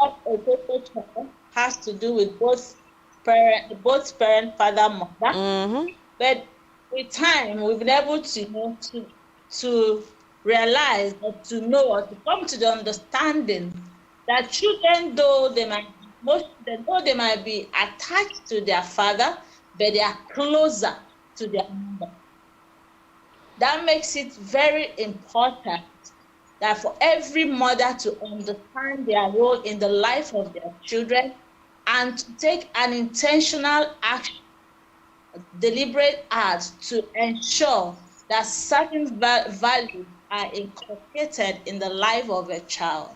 of a total child has to do with both parent, father, mother. Mm-hmm. But with time, we've been able to, to realize or to know or to come to the understanding that children, most children, though they might be attached to their father, but they are closer to their mother. That makes it very important that for every mother to understand their role in the life of their children and to take an intentional action, deliberate act to ensure that certain values are inculcated in the life of a child.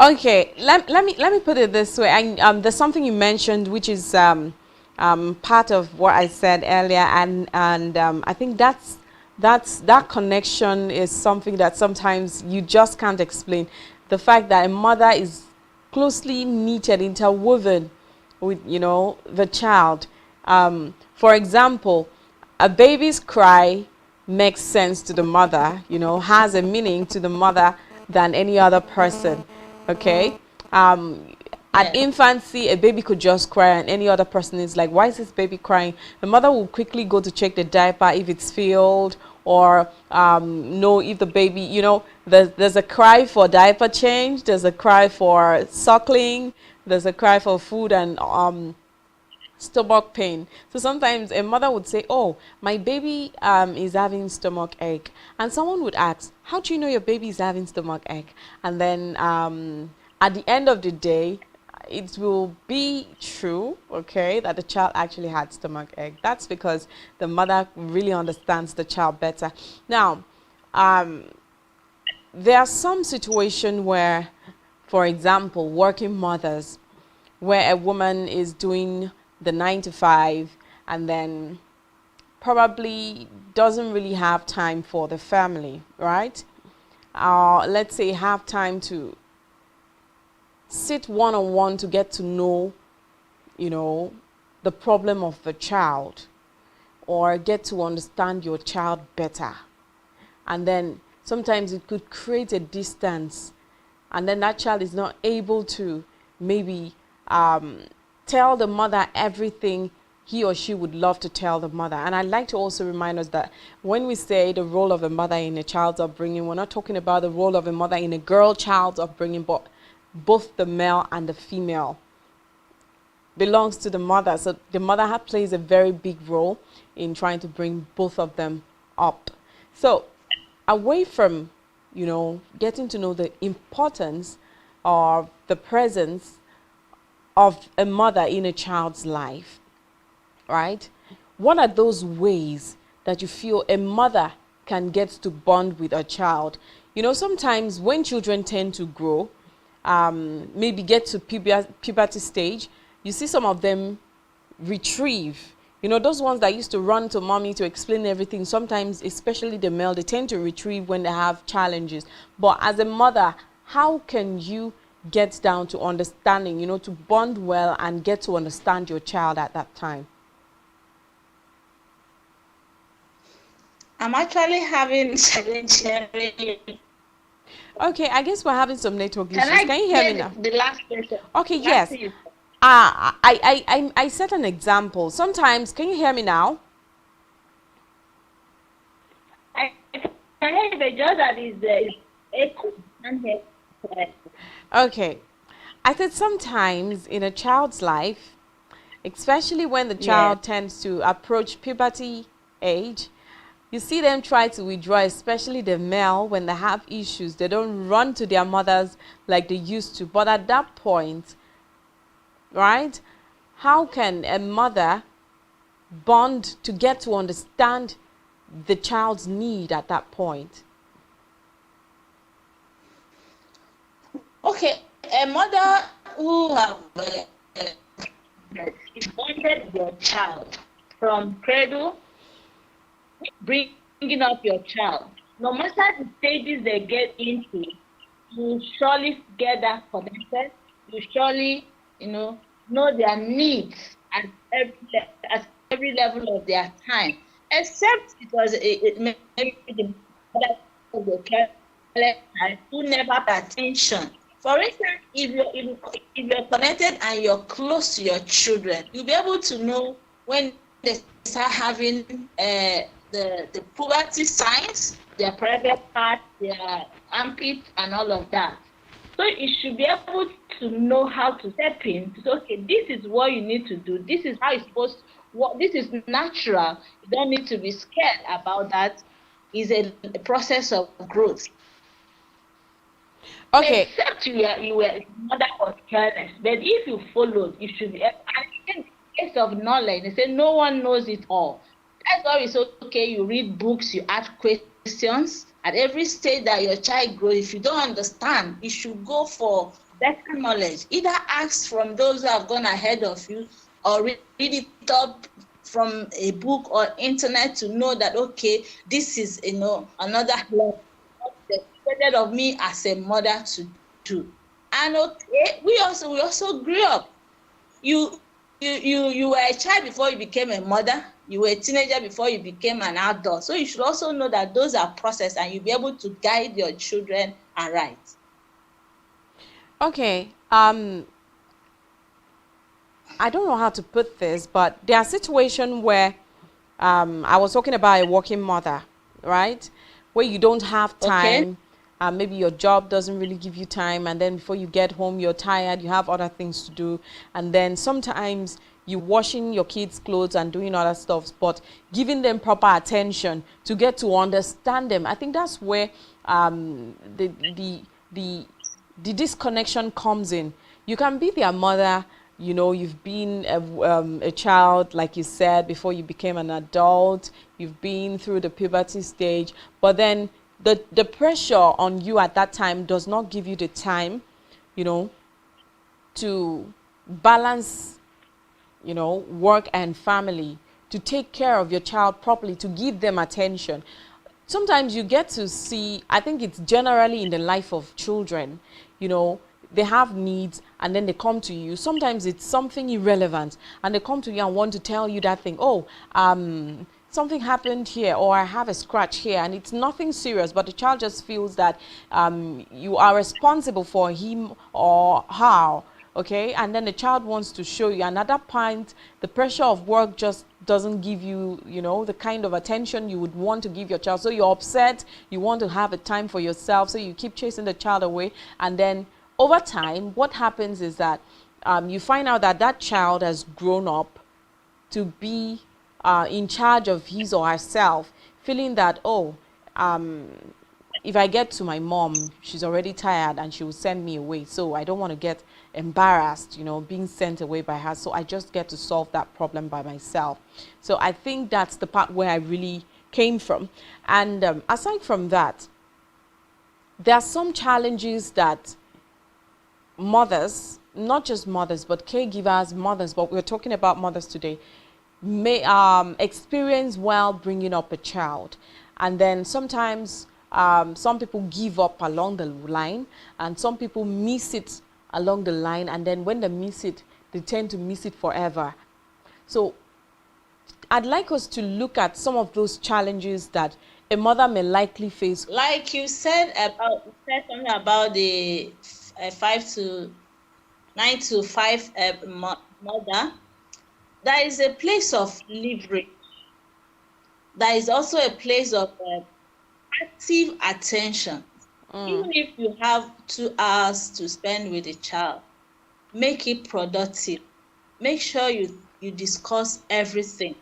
Okay, let me put it this way. And there's something you mentioned, which is part of what I said earlier, and I think that connection is something that sometimes you just can't explain. The fact that a mother is closely knitted, interwoven with the child. For example, a baby's cry makes sense to the mother, has a meaning to the mother than any other person. Okay. At Yeah. infancy, a baby could just cry, and any other person is like, why is this baby crying? The mother will quickly go to check the diaper if it's filled, or know if the baby, there's a cry for diaper change, there's a cry for suckling, there's a cry for food and stomach pain. So sometimes a mother would say, oh, my baby is having stomach ache, and someone would ask, how do you know your baby is having stomach ache? And then at the end of the day, it will be true, okay, that the child actually had stomach ache. That's because the mother really understands the child better. Now, there are some situations where, for example, working mothers, where a woman is doing the 9 to 5 and then probably doesn't really have time for the family, right? Let's say have time to sit one-on-one to get to know, the problem of the child, or get to understand your child better. And then sometimes it could create a distance, and then that child is not able to maybe tell the mother everything he or she would love to tell the mother. And I'd like to also remind us that when we say the role of a mother in a child's upbringing, we're not talking about the role of a mother in a girl child's upbringing, but both the male and the female belongs to the mother. So the mother plays a very big role in trying to bring both of them up. So away from, getting to know the importance of the presence of a mother in a child's life, right? What are those ways that you feel a mother can get to bond with a child? Sometimes when children tend to grow, maybe get to puberty stage, you see some of them retrieve. Those ones that used to run to mommy to explain everything, sometimes, especially the male, they tend to retrieve when they have challenges. But as a mother, how can you get down to understanding, to bond well and get to understand your child at that time? I'm actually having challenge hearing. Okay, I guess we're having some network Can issues. I Can you hear me now? get the last question? Okay, Last yes. thing you said. I set an example. Sometimes, can you hear me now? I can hear the just that is echo. I can't hear correctly. Okay. I said sometimes in a child's life, especially when the Yes. child tends to approach puberty age, you see them try to withdraw, especially the male, when they have issues. They don't run to their mothers like they used to. But at that point, right, how can a mother bond to get to understand the child's need at that point? Okay, a mother who have bonded your child from cradle, bringing up your child, no matter the stages they get into, you surely get that connected. You surely, know their needs at every level of their time. Except it was maybe the mother of the careless child who never paid attention For instance, if you're connected and you're close to your children, you'll be able to know when they start having the puberty signs, their private part, their armpit, and all of that. So you should be able to know how to step in to say, okay, this is what you need to do. This is how it's supposed to work. This is natural. You don't need to be scared about that. It's a process of growth. Okay. Except you were mother was careless. But if you followed, you should be. And in the case of knowledge, they say no one knows it all. That's why it's okay. You read books, you ask questions. At every stage that your child grows, if you don't understand, you should go for better knowledge. Either ask from those who have gone ahead of you, or read it up from a book or internet to know that okay, this is another level expected of me as a mother to do. And okay, we also grew up. You were a child before you became a mother. You were a teenager before you became an adult. So you should also know that those are processes, and you'll be able to guide your children aright. Okay. I don't know how to put this, but there are situations where I was talking about a working mother, right? Where you don't have time. Okay. Maybe your job doesn't really give you time, and then before you get home, you're tired, you have other things to do, and then sometimes you're washing your kids' clothes and doing other stuff, but giving them proper attention to get to understand them. I think that's where the disconnection comes in. You can be their mother, you know, you've been a child, like you said, before you became an adult, you've been through the puberty stage, but then the pressure on you at that time does not give you the time, you know, to balance, you know, work and family, to take care of your child properly, to give them attention. Sometimes you get to see, I think it's generally in the life of children, you know, they have needs and then they come to you. Sometimes it's something irrelevant and they come to you and want to tell you that thing. Oh, something happened here, or I have a scratch here, and it's nothing serious, but the child just feels that you are responsible for him or her, okay? And then the child wants to show you, and at that point, the pressure of work just doesn't give you, you know, the kind of attention you would want to give your child. So you're upset, you want to have a time for yourself, so you keep chasing the child away, and then over time, what happens is that you find out that that child has grown up to be in charge of his or herself, feeling that, oh, if I get to my mom, she's already tired and she will send me away. So I don't want to get embarrassed, you know, being sent away by her. So I just get to solve that problem by myself. So I think that's the part where I really came from. And aside from that, there are some challenges that mothers, not just mothers, but caregivers, mothers, but we're talking about mothers today, may experience while bringing up a child. And then sometimes some people give up along the line, and some people miss it along the line, and then when they miss it, they tend to miss it forever. So I'd like us to look at some of those challenges that a mother may likely face. Like you said something about the 9 to 5 mother. There is a place of leverage. There is also a place of active attention. Even if you have 2 hours to spend with the child, make it productive. Make sure you discuss everything.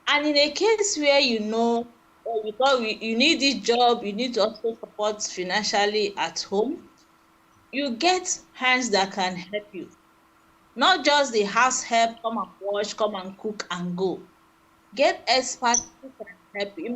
And in a case where you know, because you need this job, you need to also support financially at home, you get hands that can help you. Not just the house help, come and wash, come and cook and go. Get experts who can help you.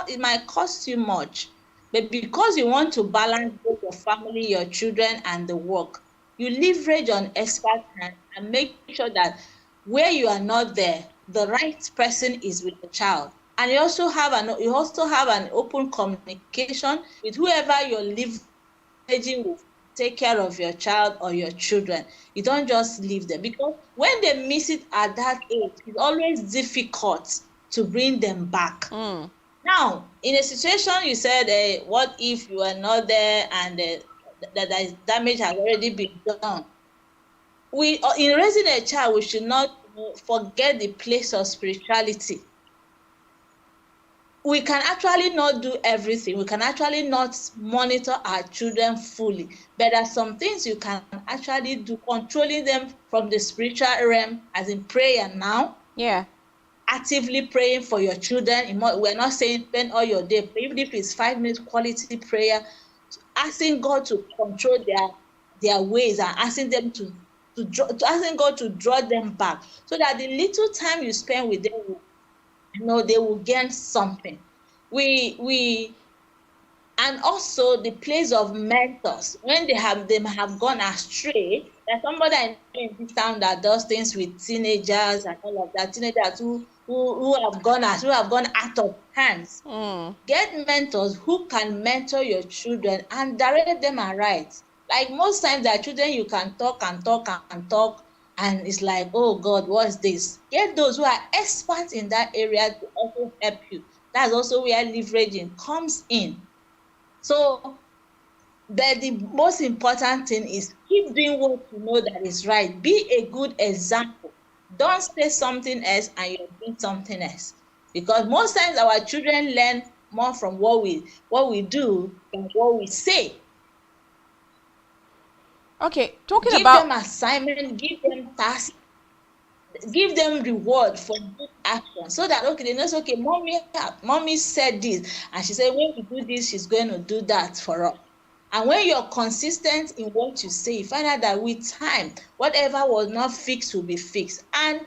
It might cost you much, but because you want to balance both your family, your children, and the work, you leverage on expert hands and make sure that where you are not there, the right person is with the child. And you also have an open communication with whoever you're leveraging with. Take care of your child or your children. You don't just leave them, because when they miss it at that age, it's always difficult to bring them back. Now, in a situation you said, what if you are not there and that damage has already been done. We in raising a child, we should not forget the place of spirituality. We can actually not do everything. We can actually not monitor our children fully, but there are some things you can actually do, controlling them from the spiritual realm, as in prayer now. Yeah. Actively praying for your children. We're not saying spend all your day, even if it's 5 minutes quality prayer, asking God to control their ways, and asking them asking God to draw them back, so that the little time you spend with them, they will gain something. We And also the place of mentors, when they have gone astray. There's somebody I know in this town that does things with teenagers and all of that. Teenagers who have gone out of hands. Mm. Get mentors who can mentor your children and direct them aright. Like most times, there are children you can talk and talk and talk, and it's like, oh God, what's this? Get those who are experts in that area to also help you. That's also where leveraging comes in. So, but the most important thing is keep doing what you know that is right. Be a good example. Don't say something else and you're doing something else. Because most times our children learn more from what we do than what we say. Okay, talking Give about them assignment, give them tasks, give them reward for good action, so that okay, they know, okay, mommy said this, and she said when we do this, she's going to do that for us. And when you're consistent in what you say, you find out that with time, whatever was not fixed will be fixed. And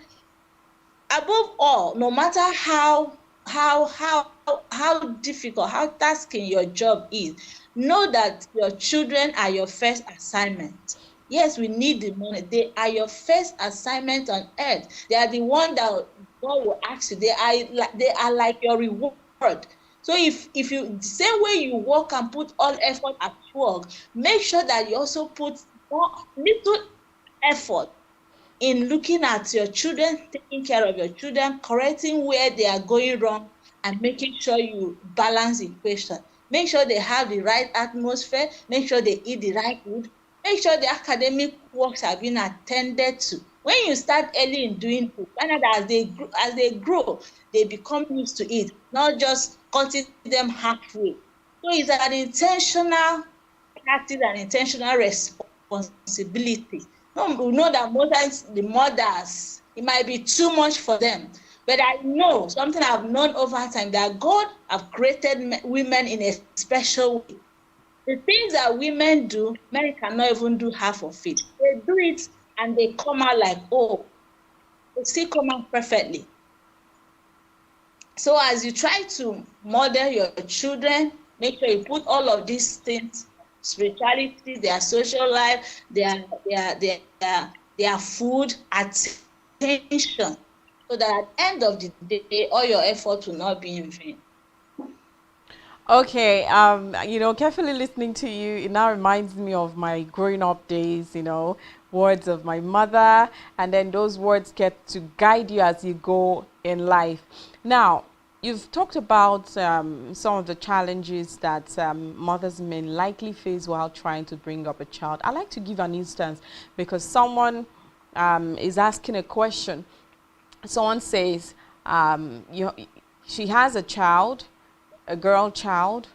above all, no matter how difficult, how tasking your job is, know that your children are your first assignment. Yes, we need the money. They are your first assignment on earth. They are the one that God will ask you. They are like your reward. So if you, the same way you work and put all effort at work, make sure that you also put more little effort in looking at your children, taking care of your children, correcting where they are going wrong, and making sure you balance the equation. Make sure they have the right atmosphere, make sure they eat the right food, make sure the academic works are being attended to. When you start early in doing it, find out that as they grow, they become used to it, not just cutting them halfway. So it's an intentional practice and intentional responsibility. No, we know that most times the mothers, it might be too much for them. But I know something I've known over time, that God have created women in a special way. The things that women do, men cannot even do half of it. They do it and they come out like, oh, they still come out perfectly. So as you try to model your children, make sure you put all of these things, spirituality, their social life, their food, attention, so that at the end of the day, all your effort will not be in vain. Okay, carefully listening to you, it now reminds me of my growing up days, words of my mother, and then those words get to guide you as you go in life. Now, you've talked about some of the challenges that mothers may likely face while trying to bring up a child. I'd like to give an instance, because someone is asking a question. Someone says, she has a child, a girl child,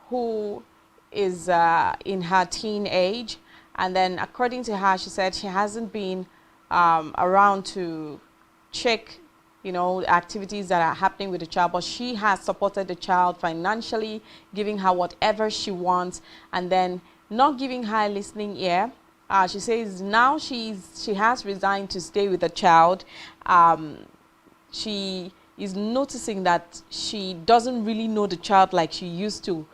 who is in her teen age, and then according to her, she said she hasn't been around to check activities that are happening with the child, but she has supported the child financially, giving her whatever she wants, and then not giving her a listening ear. She says now she has resigned to stay with the child. She is noticing that she doesn't really know the child like she used to.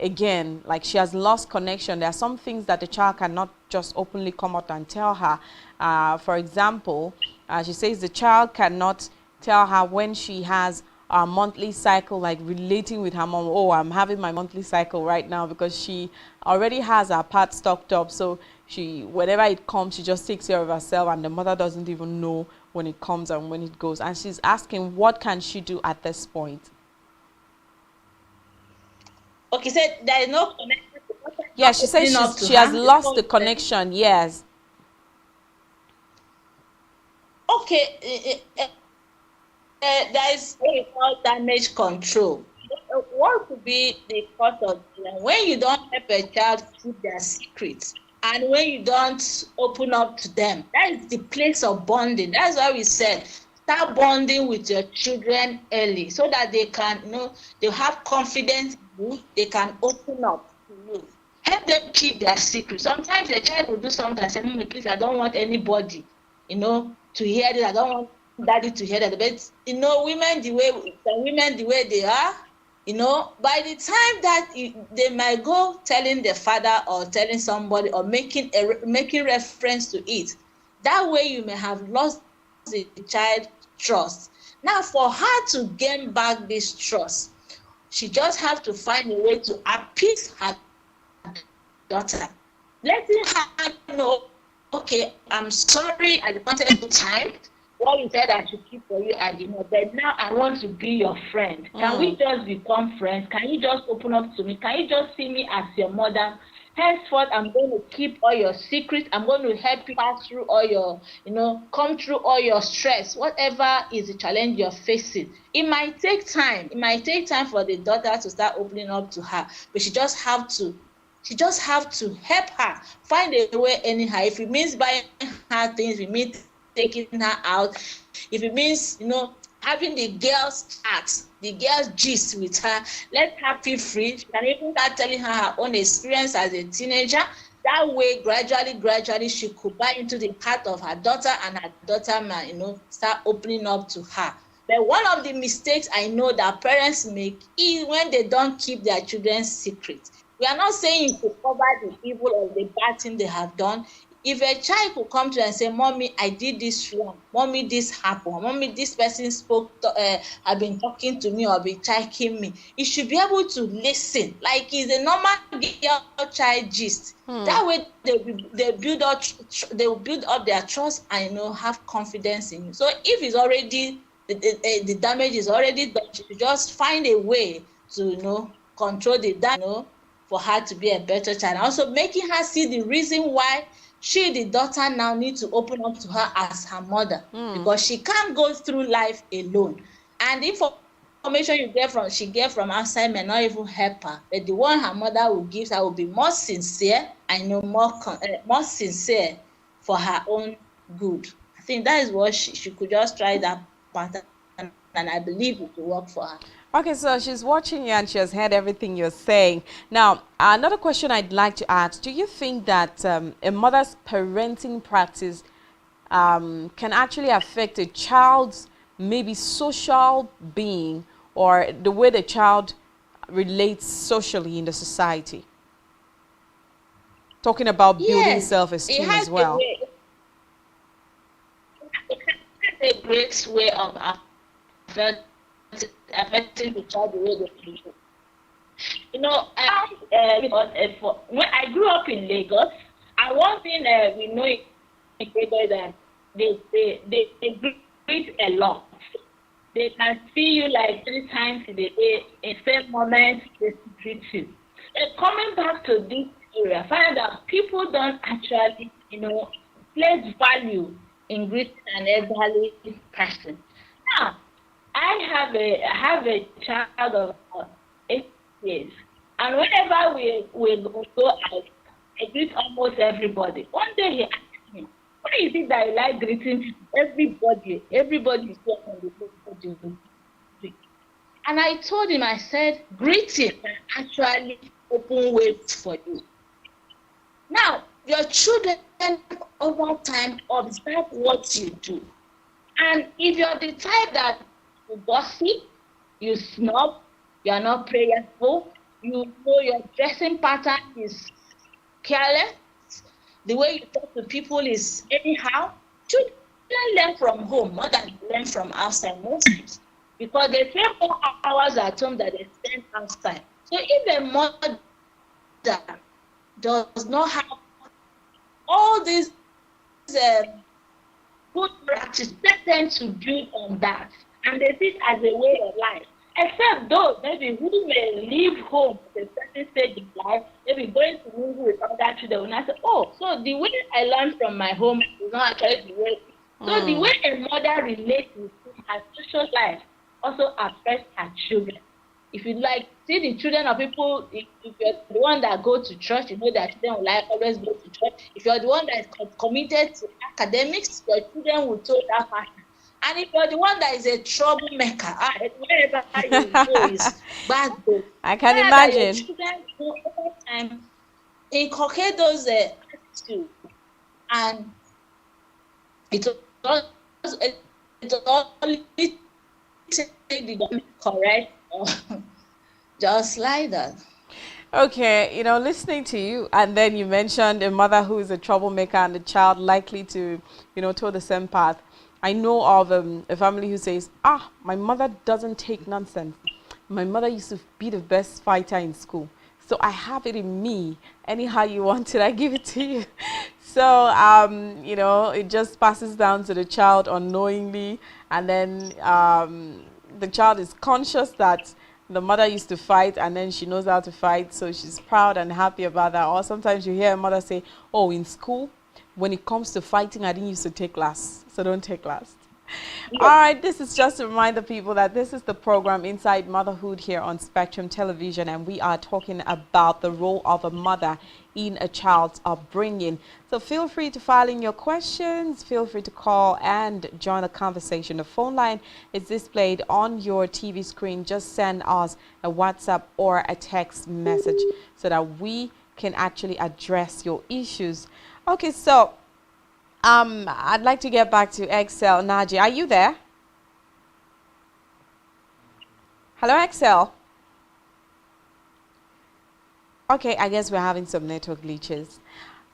Again, like she has lost connection. There are some things that the child cannot just openly come out and tell her. For example, she says the child cannot tell her when she has a monthly cycle, like relating with her mom. Oh, I'm having my monthly cycle right now, because she already has her part stocked up. So whenever it comes, she just takes care of herself, and the mother doesn't even know when it comes and when it goes. And she's asking, what can she do at this point? Okay, so there is no connection. What Yeah, she says opening up to she has her. lost the connection. Yes. Okay, there is what we call damage control. What could be the cause of when you don't help a child keep their secrets, and when you don't open up to them? That is the place of bonding. That's why we said start bonding with your children early, so that they can, they have confidence in you. They can open up to you. Help them keep their secrets. Sometimes the child will do something and say, please, I don't want anybody, to hear this. I don't want daddy to hear that. But women the way they are, by the time that they might go telling the father or telling somebody or making reference to it, that way you may have lost the child trust. Now, for her to gain back this trust, she just have to find a way to appease her daughter, letting her know, okay, I'm sorry, I wanted time. What you said I should keep for you, I did not. But now I want to be your friend. Can we just become friends? Can you just open up to me? Can you just see me as your mother? Henceforth, I'm going to keep all your secrets. I'm going to help you pass through all your, come through all your stress, whatever is the challenge you're facing. It might take time. It might take time for the daughter to start opening up to her, but she just have to help her find a way anyhow. If it means buying her things, if it means taking her out, if it means having the girls chat, the girls gist with her, let her feel free. She can even start telling her own experience as a teenager. That way, gradually she could buy into the heart of her daughter, and her daughter might start opening up to her. But one of the mistakes I know that parents make is when they don't keep their children's secret. We are not saying you could cover the evil or the bad thing they have done. If a child could come to you and say, mommy, I did this wrong, mommy, this happened, mommy, this person have been talking to me or been checking me, you should be able to listen like it's a normal girl child gist. That way they will build up their trust and have confidence in you. So if it's already the damage is already done, you should just find a way to control the damage, for her to be a better child. Also making her see the reason why she, the daughter, now needs to open up to her as her mother, because she can't go through life alone. And the information she get from outside may not even help her, but the one her mother will give her will be more sincere and more sincere for her own good. I think that is what she could just try that pattern, and I believe it will work for her. Okay, so she's watching you and she has heard everything you're saying. Now, another question I'd like to ask, do you think that a mother's parenting practice can actually affect a child's maybe social being or the way the child relates socially in the society? Talking about building Yes, it self-esteem has as well. a great way of affecting the child the way they feel. When I grew up in Lagos, and one thing we know in Lagos that they greet a lot. They can see you like 3 times in a day. In same moment, they greet you. And coming back to this area, I find that people don't actually, place value in greeting an elderly person. Now, I have a child of 8 years, and whenever we go out, I greet almost everybody. One day he asked me, why is it that I like greeting everybody? Everybody is here on the book. And I told him, I said, greeting can actually open ways for you. Now, your children over time observe what you do. And if you're the type that you gossip, you snob, you are not prayerful, you know your dressing pattern is careless, the way you talk to people is anyhow, children learn from home more than they learn from outside most times, because they spend more hours at home than they spend outside. So if a mother does not have all these good practice, let them to build on that, and they see it as a way of life. except those maybe who may leave home at a certain stage in life, maybe going to mingle with other children, and I say, oh, so the way I learned from my home is not actually the way. So the way a mother relates with her social life also affects her children. If you like see the children of people, if you're the one that go to church, you know that children will like always go to church. If you're the one that is committed to academics, your children will show that pattern. And if you're the one that is a troublemaker, wherever you go is bad though. I can That your imagine. children will over time inculcate those attitudes, and it all it only take the government correct or just like that. Okay, listening to you, and then you mentioned a mother who is a troublemaker and a child likely to, toe the same path. I know of a family who says, my mother doesn't take nonsense. My mother used to be the best fighter in school. So I have it in me. Anyhow you want it, I give it to you. So, it just passes down to the child unknowingly. And then the child is conscious that the mother used to fight and then she knows how to fight. So she's proud and happy about that. Or sometimes you hear a mother say, oh, in school, when it comes to fighting, I didn't used to take last. So don't take last. All right, this is just to remind the people that this is the program Inside Motherhood here on Spectrum Television, and we are talking about the role of a mother in a child's upbringing. So feel free to file in your questions, feel free to call and join the conversation. The phone line is displayed on your TV screen. Just send us a WhatsApp or a text message so that we can actually address your issues. Okay, so I'd like to get back to Excel. Naji, are you there? Hello, Excel. Okay, I guess we're having some network glitches.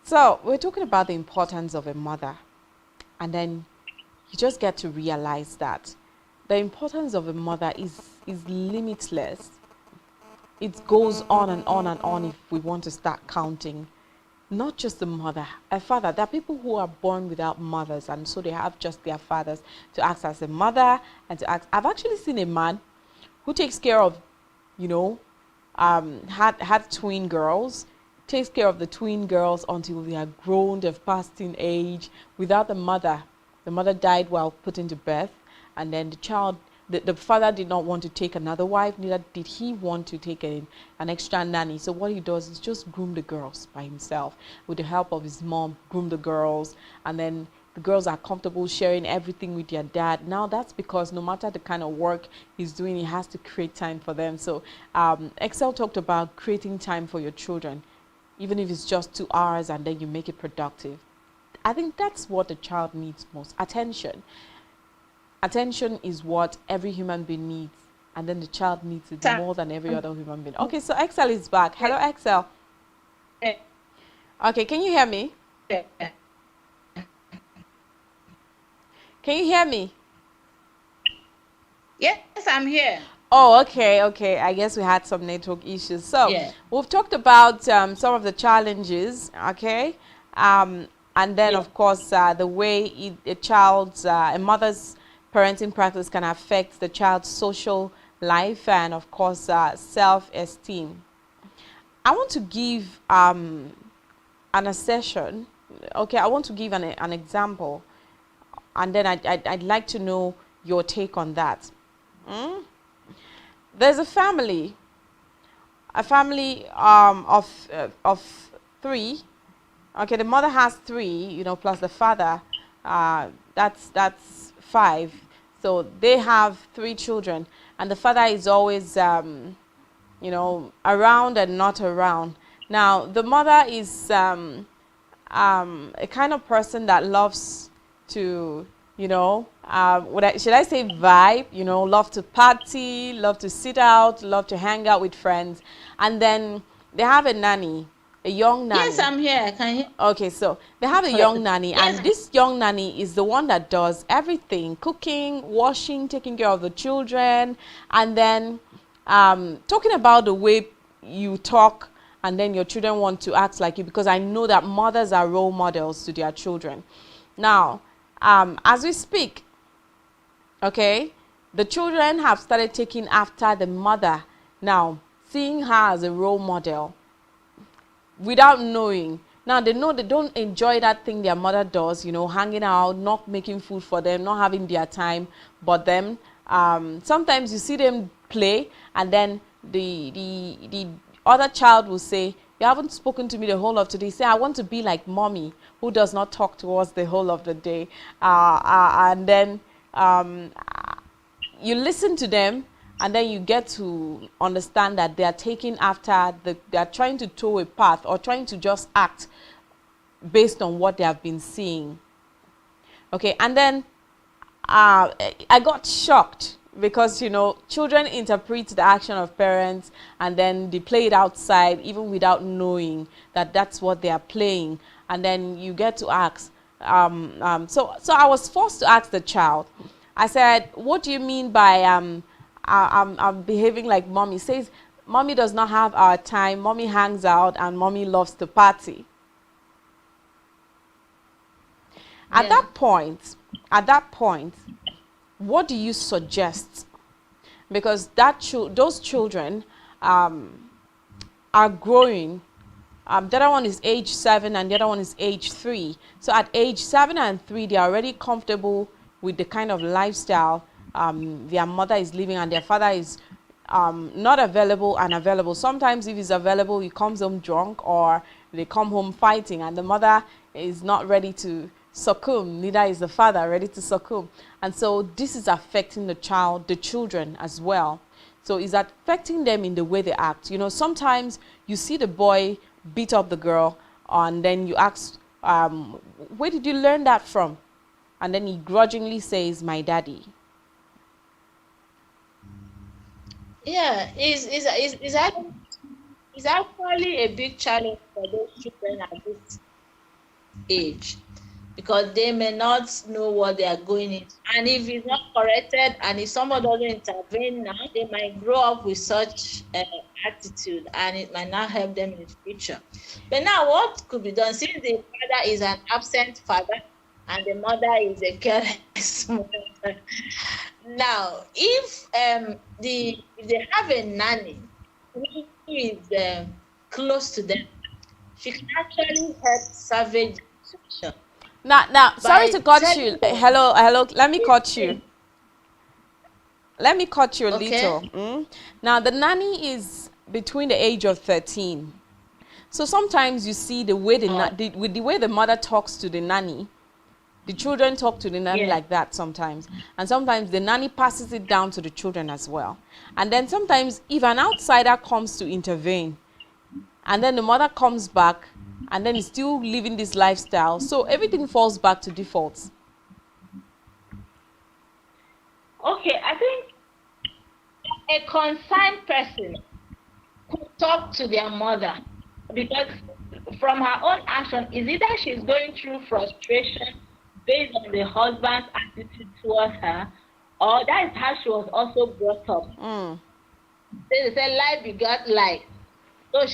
So we're talking about the importance of a mother. And then you just get to realize that the importance of a mother is limitless. It goes on and on and on if we want to start counting. Not just the mother, a father. There are people who are born without mothers, and so they have just their fathers to act as a mother and to act. I've actually seen a man who takes care of, had twin girls, takes care of the twin girls until they are grown, they've passed in age, without the mother. The mother died while putting to birth, and then the father did not want to take another wife, neither did he want to take an extra nanny. So what he does is just groom the girls by himself with the help of his mom, groom the girls, and then the girls are comfortable sharing everything with their dad. Now that's because no matter the kind of work he's doing, he has to create time for them. So Excel talked about creating time for your children, even if it's just 2 hours and then you make it productive. I think that's what the child needs most, attention. Attention is what every human being needs, and then the child needs it more than every other human being. Okay, so Excel is back. Hello, Excel. Okay, can you hear me? Can you hear me? Yes, I'm here. Oh, okay. I guess we had some network issues. So Yeah. we've talked about some of the challenges, okay? And then, of course, the way a mother's parenting practice can affect the child's social life and, of course, self-esteem. I want to give an assertion. Okay, I want to give an example, and then I'd like to know your take on that. There's a family of 3. Okay, the mother has 3, plus the father. That's 5. So they have 3 children, and the father is always, around and not around. Now, the mother is a kind of person that loves to, should I say vibe, love to party, love to sit out, love to hang out with friends. And then they have a nanny, a young nanny. Yes, I'm here. I can hear. Okay, so they have a young nanny, and this young nanny is the one that does everything: cooking, washing, taking care of the children, and then talking about the way you talk, and then your children want to act like you, because I know that mothers are role models to their children. Now, as we speak, okay, the children have started taking after the mother now, seeing her as a role model without knowing. Now they know they don't enjoy that thing their mother does, you know, hanging out, not making food for them, not having their time. But then sometimes you see them play, and then the other child will say, "You haven't spoken to me the whole of today." Say, "I want to be like mommy, who does not talk to us the whole of the day." And then you listen to them, and then you get to understand that they are taking after they are trying to tow a path, or trying to just act based on what they have been seeing. Okay, and then I got shocked because, you know, children interpret the action of parents, and then they play it outside even without knowing that that's what they are playing. And then you get to ask, so I was forced to ask the child. I said, "What do you mean by I'm behaving like mommy?" Says, "Mommy does not have our time. Mommy hangs out, and mommy loves to party." At Yeah. at that point, what do you suggest? Because those children are growing. The other one is age 7 and the other one is age 3. So at age 7 and 3, they are already comfortable with the kind of lifestyle their mother is living, and their father is not available and available. Sometimes if he's available, he comes home drunk, or they come home fighting, and the mother is not ready to succumb. Neither is the father ready to succumb. And so this is affecting the children as well. So it's affecting them in the way they act. You know, sometimes you see the boy beat up the girl, and then you ask, where did you learn that from? And then he grudgingly says, "My daddy." Yeah, it's actually a big challenge for those children at this age, because they may not know what they are going into. And if it's not corrected, and if someone doesn't intervene now, they might grow up with such attitude, and it might not help them in the future. But now, what could be done, since the father is an absent father and the mother is a careless mother? Now, if they have a nanny who is close to them, she can actually help salvage the situation Now, sorry to by cut you. telling them Hello. Let me this cut you. thing. Let me cut you a Okay. little. Now, the nanny is between the age of 13. So sometimes you see the way Oh, with the way the mother talks to the nanny, the children talk to the nanny yeah. like that sometimes. And sometimes the nanny passes it down to the children as well. And then sometimes if an outsider comes to intervene, and then the mother comes back, and then is still living this lifestyle, so everything falls back to default. Okay, I think a concerned person could talk to their mother, because from her own action, is either she's going through frustration based on the husband's attitude towards her, or that is how she was also brought up. They say lie begat lie. So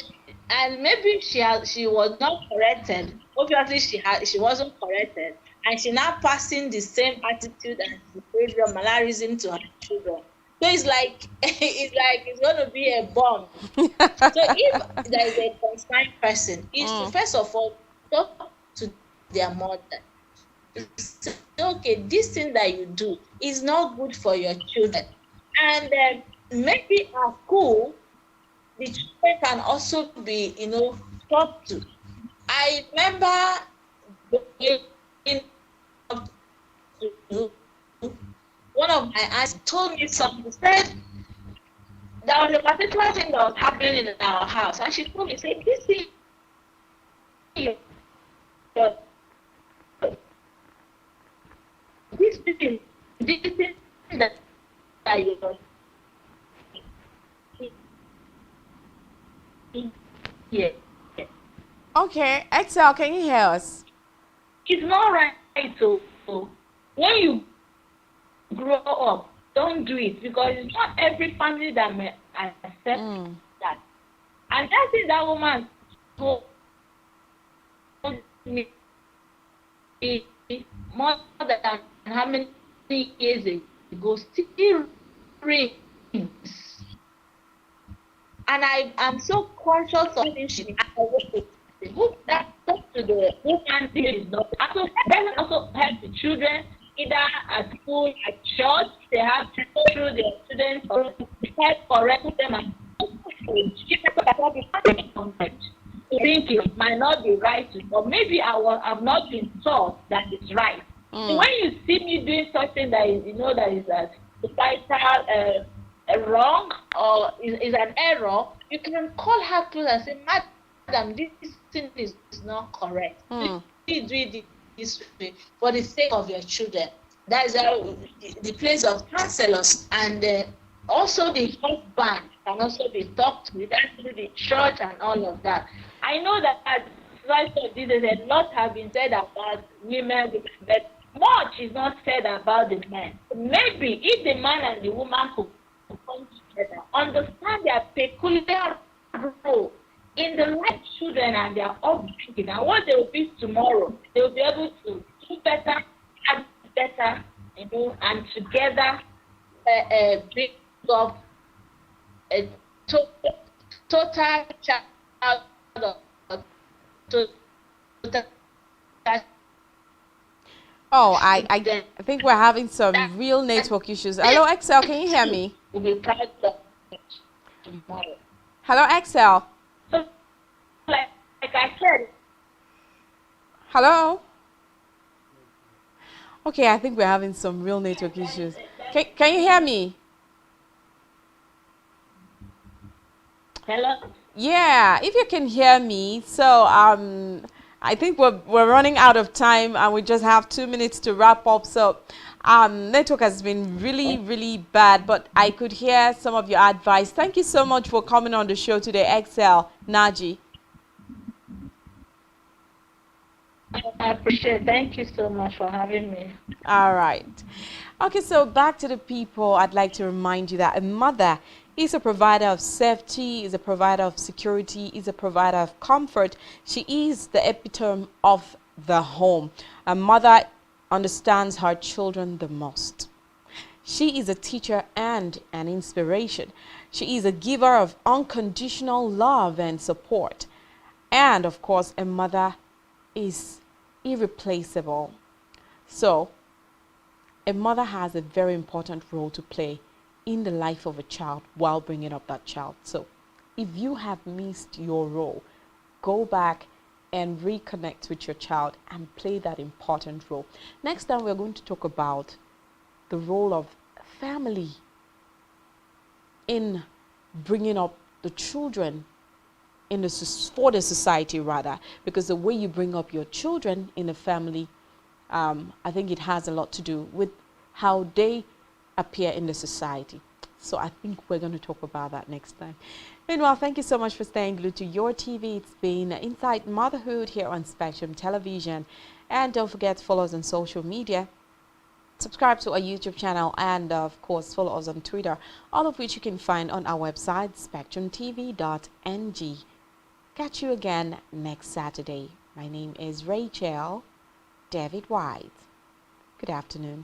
and maybe she was not corrected. Obviously, she wasn't corrected, and she now passing the same attitude and behavior, mannerism to her children. So it's like it's going to be a bomb. So if there is a concerned person, is to first of all talk to their mother. Say, okay, this thing that you do is not good for your children, and maybe at school the children can also be, talked to. I remember going up to one of my aunts told me something. Said there was a particular thing that was happening in our house, and she told me, say, this thing, uh, this thing that you're here, Okay, Excel, can you hear us? it's not right. So when you grow up, don't do it, because it's not every family that may accept that. And that's it that woman told me more than how many years ago. go still rings. And I'm so conscious of she who that talk to the woman is not also that also help the children either at school, at church, they have to go through their students or help correct them and think it might not be right, or maybe I've not been taught that it's right. So when you see me doing something that is, that is a societal wrong or is an error, you can call her close and say, Madam, this thing is not correct. Please do it this way for the sake of your children. That is the place of counselors, and also the husband can also be talked with, and through the church and all of that. I know that right of this, a lot have been said about women, but much is not said about the men. Maybe if the man and the woman could come together, understand their peculiar role in the life of children and their upbringing and what they will be tomorrow, they will be able to do better, act better, and together bring up a total child of total. Oh, I think we're having some real network issues. Hello, Excel, can you hear me? We'll be proud of tomorrow. Hello, Excel. So, like I said. Hello? Okay, I think we're having some real network issues. Can you hear me? Hello? Yeah, if you can hear me. So I think we're running out of time and we just have 2 minutes to wrap up. So network has been really bad, but I could hear some of your advice. Thank you so much for coming on the show today, Excel, Naji. I appreciate it. Thank you so much for having me. All right. Okay, so back to the people. I'd like to remind you that a mother is a provider of safety, is a provider of security, is a provider of comfort. She is the epitome of the home. A mother understands her children the most. She is a teacher and an inspiration. She is a giver of unconditional love and support. And of course, a mother is irreplaceable. So, a mother has a very important role to play in the life of a child while bringing up that child. So, if you have missed your role, go back and reconnect with your child and play that important role. Next time, we're going to talk about the role of family in bringing up the children for the society rather, because the way you bring up your children in a family, I think it has a lot to do with how they appear in the society. So I think we're going to talk about that next time. Meanwhile, thank you so much for staying glued to your TV. It's been Inside Motherhood here on Spectrum Television. And don't forget to follow us on social media. Subscribe to our YouTube channel and, of course, follow us on Twitter, all of which you can find on our website, spectrumtv.ng. Catch you again next Saturday. My name is Rachel David White. Good afternoon.